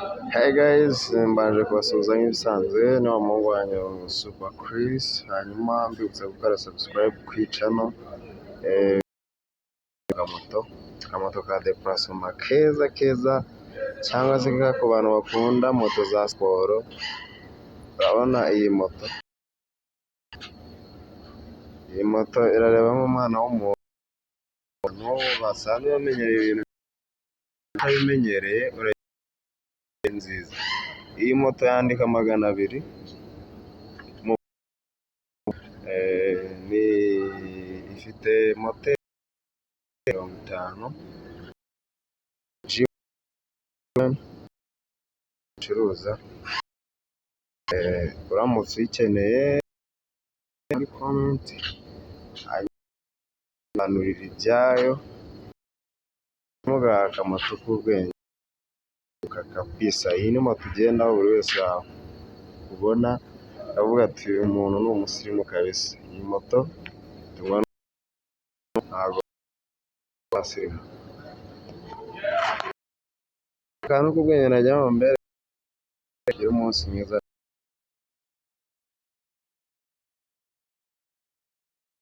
Hey guys, mbanje kubasuhuza nk'ibisanzwe ni wa muhungu wanyu Super Chris, hanyuma mbibutsa gukora subscribe ku channel akamoto ka déplacement keza cyangwa se ku bantu bakunda moto za siporo. Urabona iyi moto irarebamo umwana w'umuntu basanzwe bamenyereye ibintu utabimenyereye nziza. Iyi moto yandika 200 ifite moteri 50 icuruza. Uramutse uyikeneye muri comment ayimanurira ibyayo mugaha akamoto k'ubwenge kakapisa. Iyi ni moto ugendaho buri wese ubona avuga ati uyu muntu ni umusirimu kabisa. Iyi moto tubona ntabwo basirimu akantu k'ubwenge najya mu mbere. Umunsi mwiza.